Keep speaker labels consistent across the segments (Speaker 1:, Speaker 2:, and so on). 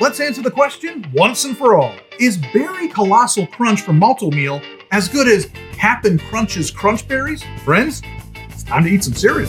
Speaker 1: Let's answer the question once and for all. Is Berry Colossal Crunch from Malt-O-Meal as good as Cap'n Crunch's Crunch Berries? Friends, it's time to eat some cereal.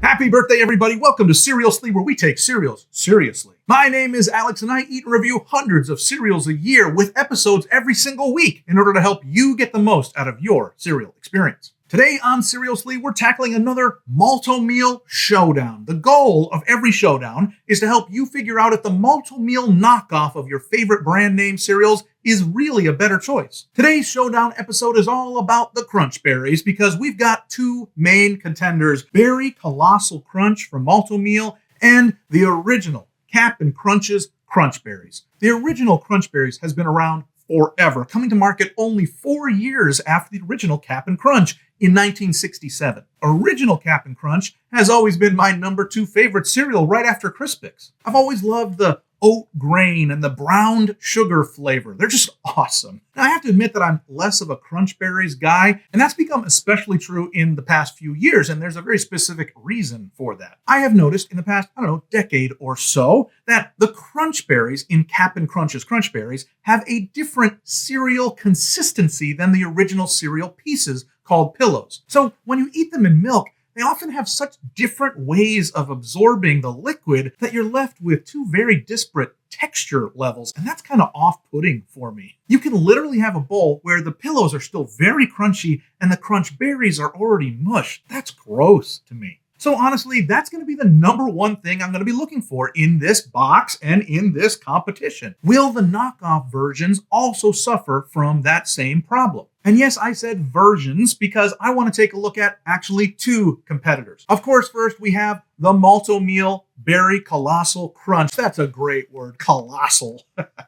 Speaker 1: Happy birthday, everybody. Welcome to Cerealsly, where we take cereals seriously. My name is Alex, and I eat and review hundreds of cereals a year with episodes every single week in order to help you get the most out of your cereal experience. Today on Cerealsly, we're tackling another Malt-O-Meal Showdown. The goal of every showdown is to help you figure out if the Malt-O-Meal knockoff of your favorite brand name cereals is really a better choice. Today's showdown episode is all about the Crunch Berries because we've got two main contenders, Berry Colossal Crunch from Malt-O-Meal and the original Cap'n Crunch's Crunch Berries. The original Crunch Berries has been around forever, coming to market only 4 years after the original Cap'n Crunch in 1967. Original Cap'n Crunch has always been my number 2 favorite cereal right after Crispix. I've always loved the oat grain and the browned sugar flavor. They're just awesome. Now, I have to admit that I'm less of a Crunch Berries guy, and that's become especially true in the past few years, and there's a very specific reason for that. I have noticed in the past, decade or so, that the Crunch Berries in Cap'n Crunch's Crunch Berries have a different cereal consistency than the original cereal pieces called pillows. So when you eat them in milk, they often have such different ways of absorbing the liquid that you're left with two very disparate texture levels, and that's kind of off-putting for me. You can literally have a bowl where the pillows are still very crunchy and the Crunch Berries are already mush. That's gross to me. So honestly, that's going to be the number one thing I'm going to be looking for in this box and in this competition. Will the knockoff versions also suffer from that same problem? And yes, I said versions because I want to take a look at actually two competitors. Of course, first we have the Malt-O-Meal Berry Colossal Crunch. That's a great word, colossal.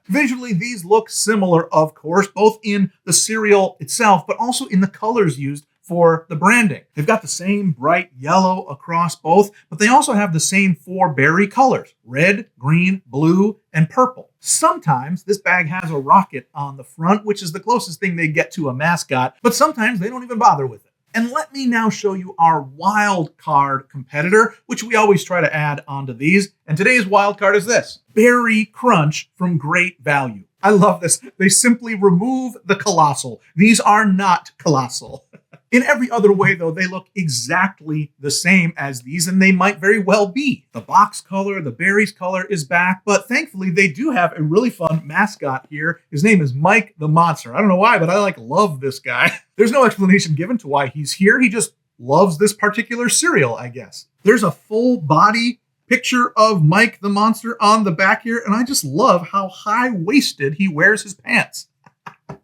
Speaker 1: Visually, these look similar, of course, both in the cereal itself, but also in the colors used for the branding. They've got the same bright yellow across both, but they also have the same 4 berry colors: red, green, blue, and purple. Sometimes this bag has a rocket on the front, which is the closest thing they get to a mascot, but sometimes they don't even bother with it. And let me now show you our wild card competitor, which we always try to add onto these. And today's wild card is this: Berry Crunch from Great Value. I love this. They simply remove the colossal. These are not colossal. In every other way, though, they look exactly the same as these, and they might very well be. The box color, the berries color is back, but thankfully they do have a really fun mascot here. His name is Mike the Monster. I don't know why, but I love this guy. There's no explanation given to why he's here. He just loves this particular cereal, I guess. There's a full body picture of Mike the Monster on the back here, and I just love how high-waisted he wears his pants.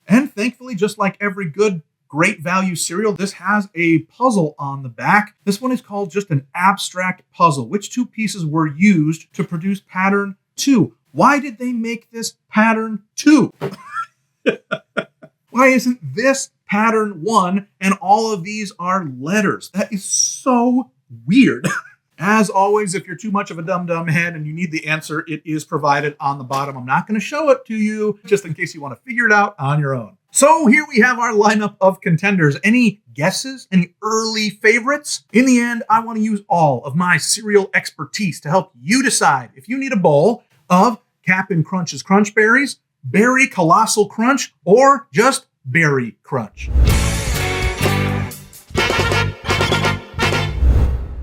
Speaker 1: And thankfully, just like every good Great Value cereal, this has a puzzle on the back. This one is called just an abstract puzzle. Which 2 pieces were used to produce pattern 2? Why did they make this pattern 2? Why isn't this pattern 1 and all of these are letters? That is so weird. As always, if you're too much of a dumb head and you need the answer, it is provided on the bottom. I'm not going to show it to you just in case you want to figure it out on your own. So here we have our lineup of contenders. Any guesses? Any early favorites? In the end, I want to use all of my cereal expertise to help you decide if you need a bowl of Cap'n Crunch's Crunch Berries, Berry Colossal Crunch, or just Berry Crunch.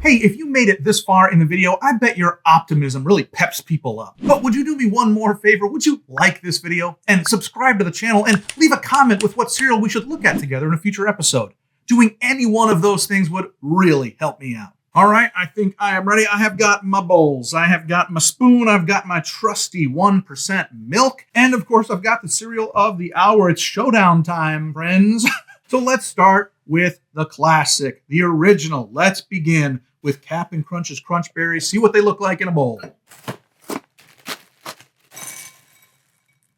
Speaker 1: Hey, if you made it this far in the video, I bet your optimism really peps people up. But would you do me one more favor? Would you like this video and subscribe to the channel and leave a comment with what cereal we should look at together in a future episode? Doing any one of those things would really help me out. All right, I think I am ready. I have got my bowls, I have got my spoon, I've got my trusty 1% milk, and of course I've got the cereal of the hour. It's showdown time, friends. So let's start with the classic, the original. Let's begin with Cap'n Crunch's Crunch Berries. See what they look like in a bowl.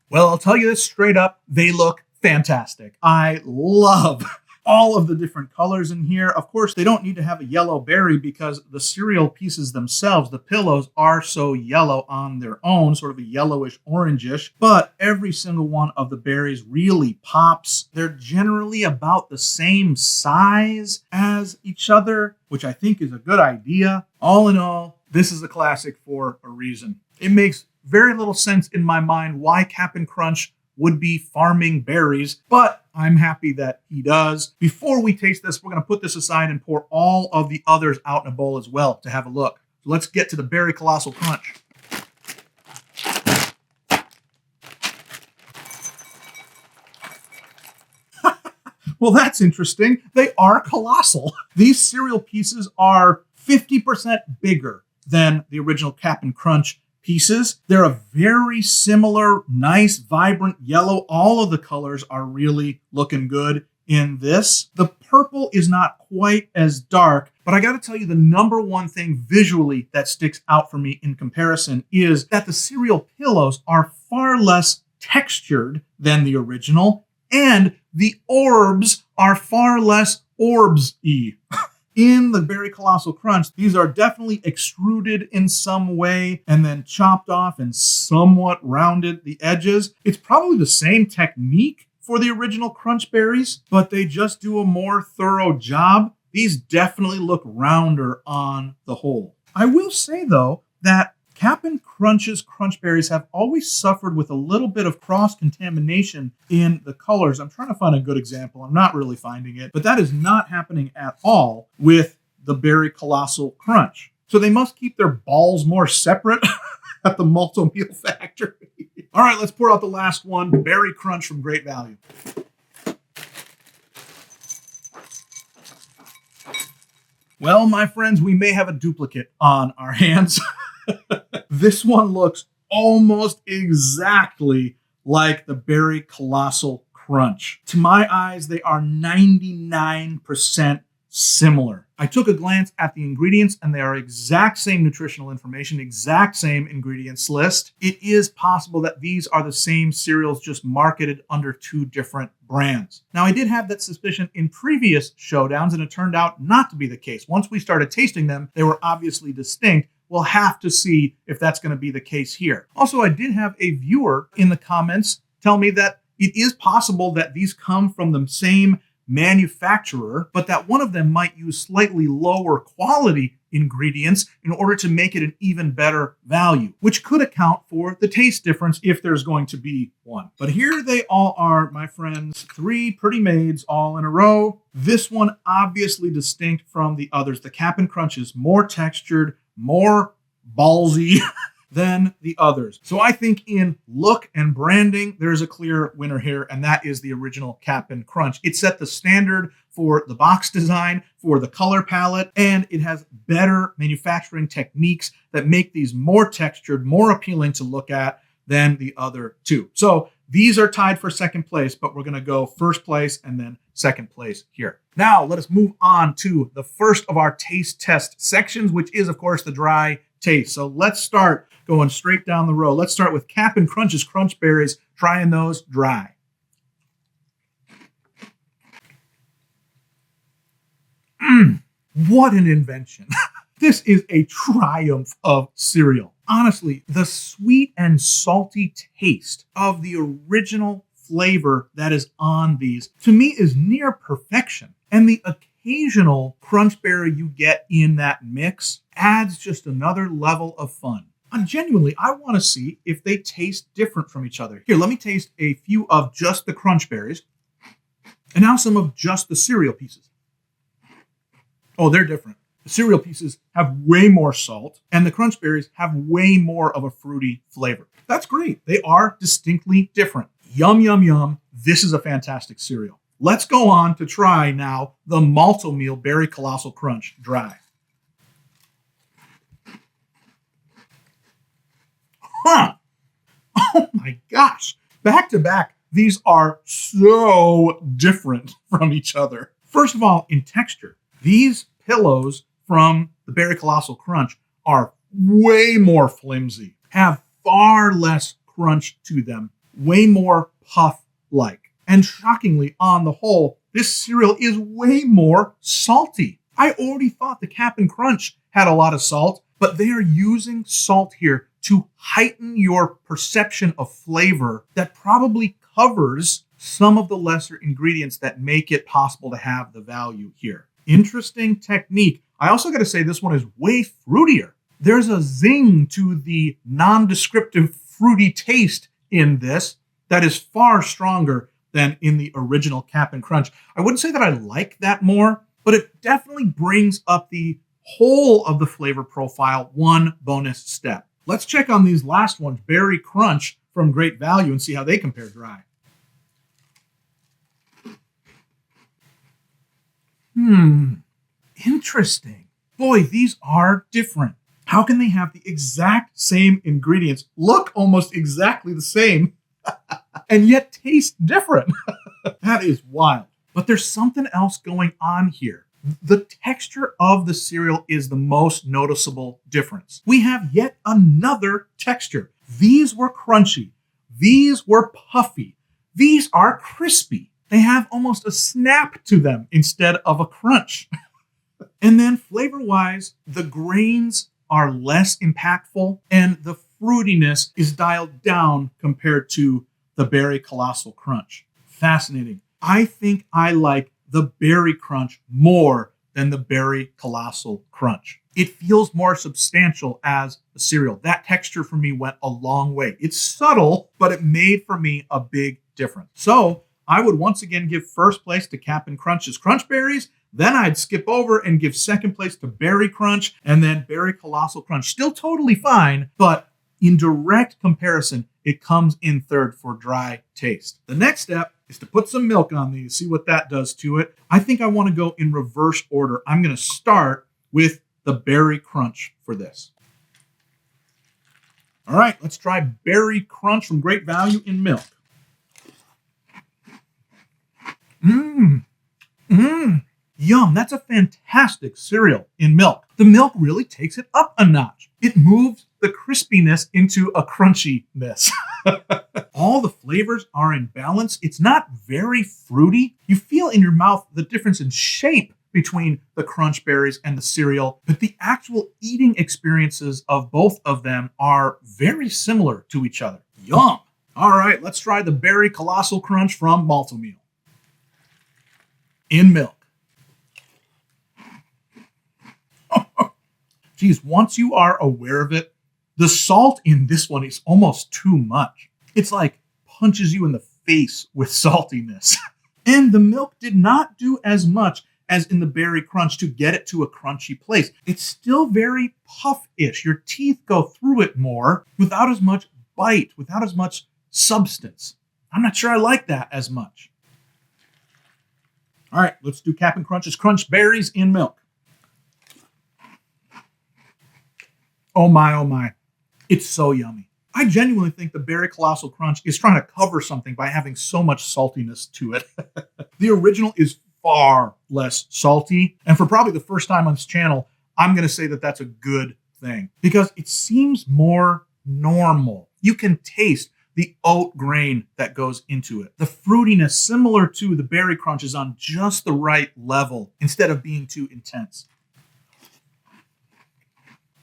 Speaker 1: Well, I'll tell you this straight up, they look fantastic. I love all of the different colors in here. Of course, they don't need to have a yellow berry because the cereal pieces themselves, the pillows, are so yellow on their own, sort of a yellowish orangish, but every single one of the berries really pops. They're generally about the same size as each other, which I think is a good idea. All in all, this is a classic for a reason. It makes very little sense in my mind why Cap'n Crunch would be farming berries, but I'm happy that he does. Before we taste this, we're going to put this aside and pour all of the others out in a bowl as well to have a look. So let's get to the Berry Colossal Crunch. Well, that's interesting. They are colossal. These cereal pieces are 50% bigger than the original Cap'n Crunch pieces. They're a very similar, nice, vibrant yellow. All of the colors are really looking good in this. The purple is not quite as dark, but I got to tell you, the number one thing visually that sticks out for me in comparison is that the cereal pillows are far less textured than the original, and the orbs are far less orbs-y. In the Berry Colossal Crunch, these are definitely extruded in some way and then chopped off and somewhat rounded the edges. It's probably the same technique for the original Crunch Berries, but they just do a more thorough job. These definitely look rounder on the whole. I will say, though, that Cap'n Crunch's Crunch Berries have always suffered with a little bit of cross-contamination in the colors. I'm trying to find a good example. I'm not really finding it, but that is not happening at all with the Berry Colossal Crunch. So they must keep their balls more separate at the Malt-O-Meal factory. All right, let's pour out the last one, Berry Crunch from Great Value. Well, my friends, we may have a duplicate on our hands. This one looks almost exactly like the Berry Colossal Crunch. To my eyes, they are 99% similar. I took a glance at the ingredients and they are exact same nutritional information, exact same ingredients list. It is possible that these are the same cereals just marketed under two different brands. Now, I did have that suspicion in previous showdowns and it turned out not to be the case. Once we started tasting them, they were obviously distinct. We'll have to see if that's going to be the case here. Also, I did have a viewer in the comments tell me that it is possible that these come from the same manufacturer, but that one of them might use slightly lower quality ingredients in order to make it an even better value, which could account for the taste difference if there's going to be one. But here they all are, my friends, three pretty maids all in a row. This one obviously distinct from the others. The Cap'n Crunch is more textured, more ballsy than the others. So I think in look and branding, there's a clear winner here, and that is the original Cap'n Crunch. It set the standard for the box design, for the color palette, and it has better manufacturing techniques that make these more textured, more appealing to look at than the other two. So these are tied for second place, but we're going to go first place and then second place here. Now, let us move on to the first of our taste test sections, which is, of course, the dry taste. So let's start going straight down the row. Let's start with Cap'n Crunch's Crunch Berries, trying those dry. What an invention. This is a triumph of cereal. Honestly, the sweet and salty taste of the original flavor that is on these, to me, is near perfection. And the occasional crunch berry you get in that mix adds just another level of fun. And genuinely, I want to see if they taste different from each other. Here, let me taste a few of just the crunch berries, and now some of just the cereal pieces. Oh, they're different. The cereal pieces have way more salt, and the crunch berries have way more of a fruity flavor. That's great. They are distinctly different. Yum, yum, yum. This is a fantastic cereal. Let's go on to try now the Malt-O-Meal Berry Colossal Crunch dry. Huh. Oh my gosh. Back to back, these are so different from each other. First of all, in texture, these pillows from the Berry Colossal Crunch are way more flimsy, have far less crunch to them, way more puff-like. And shockingly, on the whole, this cereal is way more salty. I already thought the Cap'n Crunch had a lot of salt, but they are using salt here to heighten your perception of flavor that probably covers some of the lesser ingredients that make it possible to have the value here. Interesting technique. I also got to say this one is way fruitier. There's a zing to the non-descriptive fruity taste in this that is far stronger than in the original Cap'n Crunch. I wouldn't say that I like that more, but it definitely brings up the whole of the flavor profile one bonus step. Let's check on these last ones, Berry Crunch from Great Value, and see how they compare dry. Interesting. Boy, these are different. How can they have the exact same ingredients, look almost exactly the same, and yet taste different? That is wild. But there's something else going on here. The texture of the cereal is the most noticeable difference. We have yet another texture. These were crunchy. These were puffy. These are crispy. They have almost a snap to them instead of a crunch. And then flavor-wise, the grains are less impactful and the fruitiness is dialed down compared to the Berry Colossal Crunch. Fascinating. I think I like the Berry Crunch more than the Berry Colossal Crunch. It feels more substantial as a cereal. That texture for me went a long way. It's subtle, but it made for me a big difference. So I would once again give first place to Cap'n Crunch's Crunch Berries. Then I'd skip over and give second place to Berry Crunch and then Berry Colossal Crunch. Still totally fine, but in direct comparison, it comes in third for dry taste. The next step is to put some milk on these, see what that does to it. I think I want to go in reverse order. I'm going to start with the Berry Crunch for this. All right, let's try Berry Crunch from Great Value in milk. Yum, that's a fantastic cereal in milk. The milk really takes it up a notch. It moves the crispiness into a crunchiness. All the flavors are in balance. It's not very fruity. You feel in your mouth the difference in shape between the Crunch Berries and the cereal, but the actual eating experiences of both of them are very similar to each other. Yum! All right, let's try the Berry Colossal Crunch from Malt-O-Meal. In milk. Geez, once you are aware of it, the salt in this one is almost too much. It's like punches you in the face with saltiness. And the milk did not do as much as in the Berry Crunch to get it to a crunchy place. It's still very puff-ish. Your teeth go through it more without as much bite, without as much substance. I'm not sure I like that as much. All right, let's do Cap'n Crunch's Crunch Berries in milk. Oh my, oh my. It's so yummy. I genuinely think the Berry Colossal Crunch is trying to cover something by having so much saltiness to it. The original is far less salty. And for probably the first time on this channel, I'm going to say that that's a good thing because it seems more normal. You can taste the oat grain that goes into it. The fruitiness, similar to the Berry Crunch, is on just the right level instead of being too intense.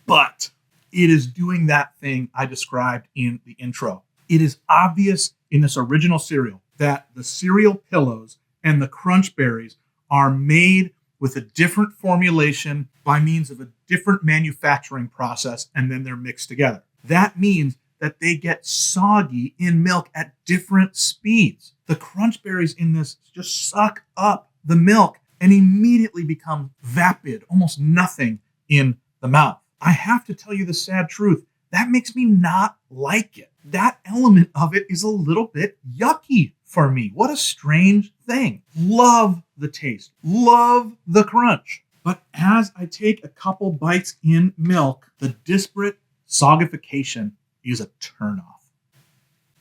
Speaker 1: But it is doing that thing I described in the intro. It is obvious in this original cereal that the cereal pillows and the Crunch Berries are made with a different formulation by means of a different manufacturing process, and then they're mixed together. That means that they get soggy in milk at different speeds. The Crunch Berries in this just suck up the milk and immediately become vapid, almost nothing in the mouth. I have to tell you the sad truth. That makes me not like it. That element of it is a little bit yucky for me. What a strange thing. Love the taste. Love the crunch. But as I take a couple bites in milk, the disparate soggification is a turnoff.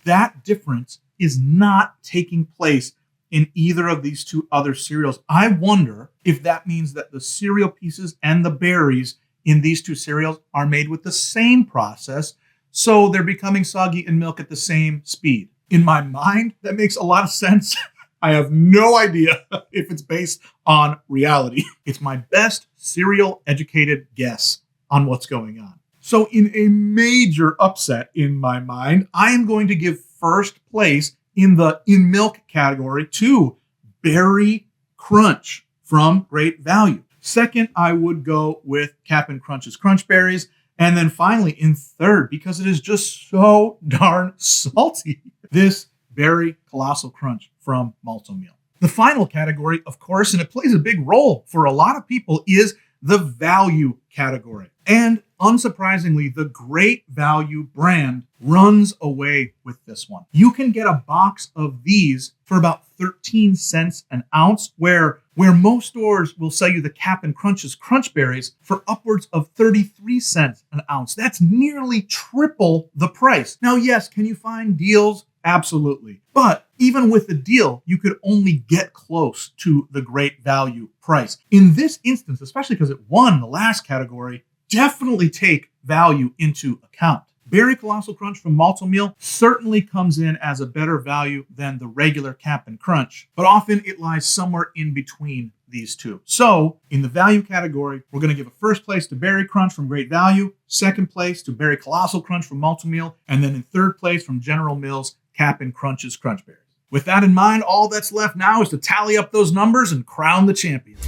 Speaker 1: That difference is not taking place in either of these two other cereals. I wonder if that means that the cereal pieces and the berries in these two cereals are made with the same process, so they're becoming soggy in milk at the same speed. In my mind, that makes a lot of sense, I have no idea if it's based on reality. It's my best cereal educated guess on what's going on. So in a major upset in my mind, I am going to give first place in the in milk category to Berry Crunch from Great Value. Second, I would go with Cap'n Crunch's Crunch Berries. And then finally, in third, because it is just so darn salty, this Berry Colossal Crunch from Malt-O-Meal. The final category, of course, and it plays a big role for a lot of people, is the value category. And unsurprisingly, the Great Value brand runs away with this one. You can get a box of these for about 13 cents an ounce, where most stores will sell you the Cap'n Crunch's Crunch Berries for upwards of 33 cents an ounce. That's nearly triple the price. Now, yes, can you find deals? Absolutely. But even with the deal, you could only get close to the Great Value price. In this instance, especially because it won the last category, definitely take value into account. Berry Colossal Crunch from Malt-O-Meal certainly comes in as a better value than the regular Cap'n Crunch, but often it lies somewhere in between these two. So in the value category, we're going to give a first place to Berry Crunch from Great Value, second place to Berry Colossal Crunch from Malt-O-Meal, and then in third place from General Mills, Cap'n Crunch's Crunch Berries. With that in mind, all that's left now is to tally up those numbers and crown the champion.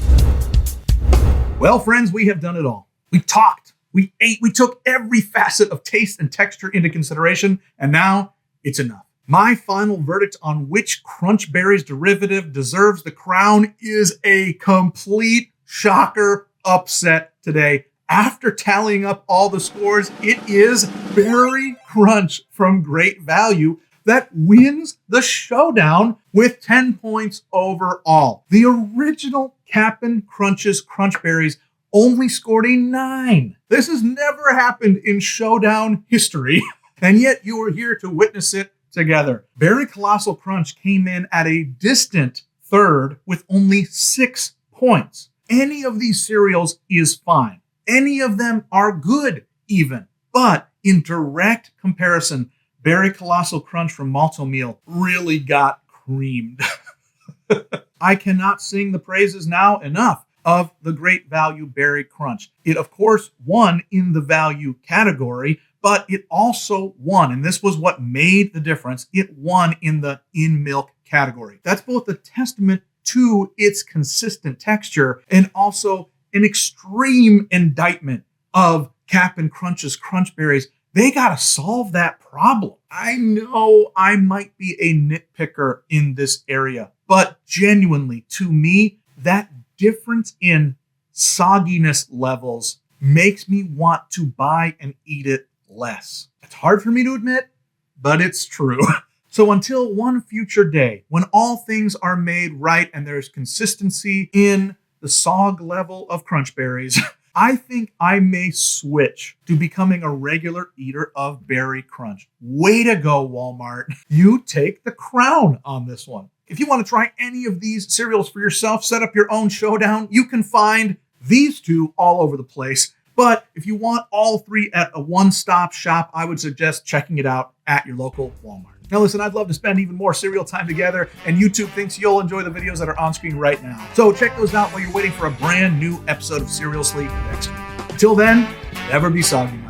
Speaker 1: Well, friends, we have done it all. We talked, we ate, we took every facet of taste and texture into consideration, and now it's enough. My final verdict on which Crunch Berries derivative deserves the crown is a complete shocker upset today. After tallying up all the scores, it is Berry Crunch from Great Value that wins the showdown with 10 points overall. The original Cap'n Crunch's Crunch Berries only scored a 9. This has never happened in showdown history, and yet you are here to witness it together. Berry Colossal Crunch came in at a distant third with only 6 points. Any of these cereals is fine. Any of them are good even, but in direct comparison, Berry Colossal Crunch from Malt-O-Meal really got creamed. I cannot sing the praises now enough of the Great Value Berry Crunch. It, of course, won in the value category, but it also won, and this was what made the difference, it won in the in-milk category. That's both a testament to its consistent texture and also an extreme indictment of Cap'n Crunch's Crunch Berries. They got to solve that problem. I know I might be a nitpicker in this area, but genuinely, to me, that difference in sogginess levels makes me want to buy and eat it less. It's hard for me to admit, but it's true. So until one future day, when all things are made right and there's consistency in the sog level of Crunch Berries, I think I may switch to becoming a regular eater of Berry Crunch. Way to go, Walmart. You take the crown on this one. If you want to try any of these cereals for yourself, set up your own showdown, you can find these two all over the place. But if you want all three at a one-stop shop, I would suggest checking it out at your local Walmart. Now listen, I'd love to spend even more cereal time together, and YouTube thinks you'll enjoy the videos that are on screen right now. So check those out while you're waiting for a brand new episode of Cerealsly next week. Until then, never be soggy.